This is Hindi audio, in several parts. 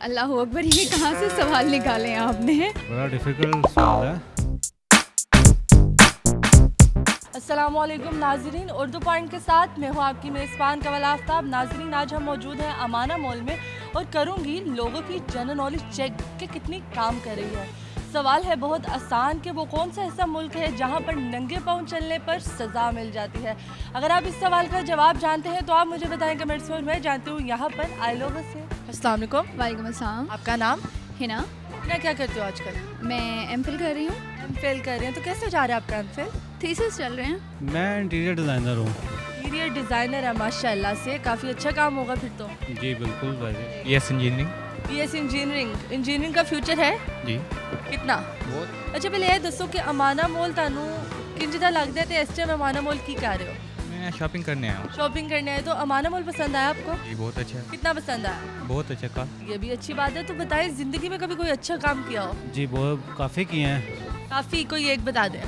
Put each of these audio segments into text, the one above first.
अल्लाह अकबर, ये कहाँ से सवाल निकाले हैं आपने? बड़ा डिफ़िकल्ट सवाल है। अस्सलामुअलैकुम नाजरीन, उर्दू पॉइंट के साथ मैं हूँ आपकी मेज़बान कवल आफ्ताब। नाजरीन, आज हम मौजूद हैं अमाना मॉल में और करूँगी लोगों की जनरल नॉलेज चेक कि कितनी काम कर रही है। सवाल है बहुत आसान कि वो कौन सा ऐसा मुल्क है जहाँ पर नंगे पाँव चलने पर सज़ा मिल जाती है। अगर आप इस सवाल का जवाब जानते हैं तो आप मुझे बताएं कमेंट्स में, मैं जानती हूँ यहाँ पर आए लोगों से। अस्सलाम वालेकुम। वालेकुम अस्सलाम। आपका नाम? हिना। हिना, क्या करते हो आजकल? मैं एमफिल कर रही हूँ। एमफिल कर रहे हैं, तो कैसे जा रहा है आपका एमफिल? थीसिस चल रहे हैं। मैं इंटीरियर डिज़ाइनर हूँ। इंटीरियर डिज़ाइनर है, माशाल्लाह से काफ़ी अच्छा काम होगा फिर तो। जी बिल्कुल वैसे। Yes engineering. बीएससी इंजीनियरिंग का फ्यूचर है जी कितना? बहुत। अच्छा, पहले ये दसो कि अमाना मॉल तानू किंज दा लगदा है ते इस टाइम अमाना मॉल की कर रहे हो? मैं शॉपिंग करने आया हूँ। शॉपिंग करने आए, तो अमाना मॉल पसंद आया आपको? जी बहुत अच्छा है, कितना पसंद आया? बहुत अच्छा का। ये भी अच्छी बात है। तो बताएं, जिंदगी में कभी कोई अच्छा काम किया हो? जी बहुत काफ़ी किए हैं काफ़ी, कोई एक बता दें।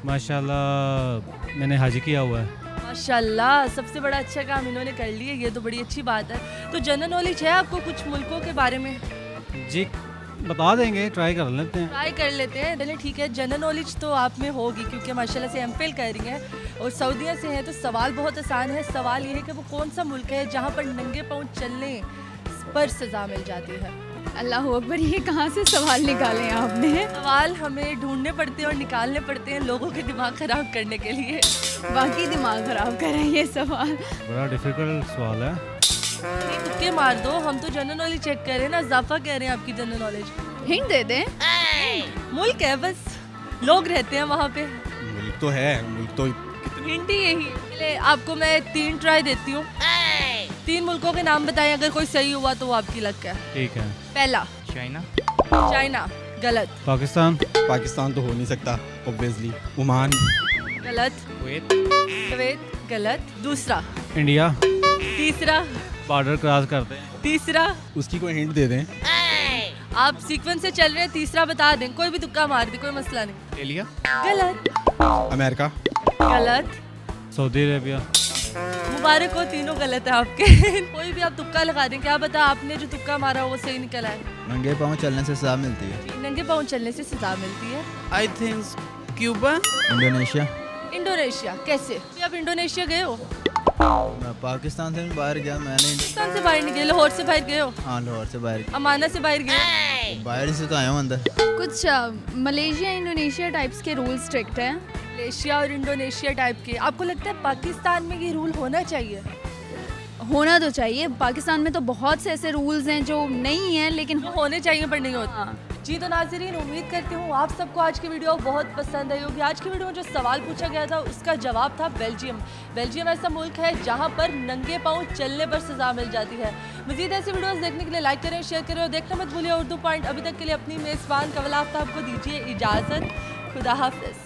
माशाल्लाह। मैंने हज किया हुआ है। माशाल्लाह, सबसे बड़ा अच्छा काम इन्होंने कर लिया, ये तो बड़ी अच्छी बात है। तो जनरल नॉलेज है आपको कुछ मुल्कों के बारे में? जी बता देंगे, ट्राई कर लेते हैं। ट्राई कर लेते हैं। चलिए ठीक है, जनरल नॉलेज तो आप में होगी क्योंकि माशाल्लाह से एमफिल कर रही हैं और सऊदीया से हैं। तो सवाल बहुत आसान है। सवाल ये है कि वो कौन सा मुल्क है जहाँ पर नंगे पाँव चलने पर सज़ा मिल जाती है। अल्लाह अकबर, ये कहाँ से सवाल निकाले हैं आपने? सवाल हमें ढूंढने पड़ते हैं और निकालने पड़ते हैं लोगों के दिमाग ख़राब करने के लिए। बाकी दिमाग ख़राब कर रहे हैं ये सवाल। बड़ा डिफ़िकल्ट सवाल है। ये तुक्के मार दो, हम तो जनरल नॉलेज चेक कर रहे हैं ना, इजाफा कह रहे हैं आपकी जनरल नॉलेज। हिंट दे दें? मुल्क है, बस लोग रहते हैं वहाँ पे। मुल्क तो है, मुल्क तो हिंट ही यही है। चलिए, आपको मैं 3 ट्राई देती हूँ। 3 मुल्कों के नाम बताएं, अगर कोई सही हुआ तो वो आपकी लक है। ठीक है। पहला चाइना। चाइना, गलत। पाकिस्तान। पाकिस्तान तो हो नहीं सकता ऑब्वियसली। ओमान। गलत। कुवैत। कुवैत, गलत। दूसरा। इंडिया। तीसरा। बॉर्डर क्रॉस करते हैं। तीसरा। उसकी कोई हिंट दे दें। आप सीक्वेंस से चल रहे हैं, तीसरा बता दें, कोई भी तुक्का मार दे, कोई मसला नहीं। ऑस्ट्रेलिया। गलत। अमेरिका। गलत। Saudi Arabia. मुबारक हो, तीनों गलत है आपके। कोई भी आप तुक्का लगा दें, क्या पता आपने जो तुक्का मारा वो सही निकला है। नंगे पाँव चलने से सजा मिलती है। नंगे पाँव चलने से सजा मिलती है। I think Cuba. Indonesia. Indonesia, कैसे? आप इंडोनेशिया गए हो? मैं पाकिस्तान से बाहर गया, मैंने पाकिस्तान से बाहर नहीं गए, लाहौर से बाहर गए हो? हाँ लाहौर से बाहर गया। अमाना से बाहर गए? बाहर से तो आया हूँ अंदर। कुछ मलेशिया इंडोनेशिया टाइप्स के रूल स्ट्रिक्ट हैं। मलेशिया और इंडोनेशिया टाइप के। आपको लगता है पाकिस्तान में ये रूल होना चाहिए? होना तो चाहिए। पाकिस्तान में तो बहुत से ऐसे रूल्स हैं जो नहीं हैं, लेकिन जो होने चाहिए पर नहीं होते। हाँ। जी, तो नाज़रीन, उम्मीद करती हूँ आप सबको आज की वीडियो बहुत पसंद आई होगी। आज की वीडियो में जो सवाल पूछा गया था उसका जवाब था बेल्जियम। बेल्जियम ऐसा मुल्क है जहाँ पर नंगे पाँव चलने पर सज़ा मिल जाती है। मज़ीद ऐसी वीडियोस देखने के लिए लाइक करें, शेयर करें और देखना मत भूलिए उर्दू पॉइंट। अभी तक के लिए अपनी मेज़बान कवल आफ्ताब को दीजिए इजाज़त। खुदा हाफ़िज़।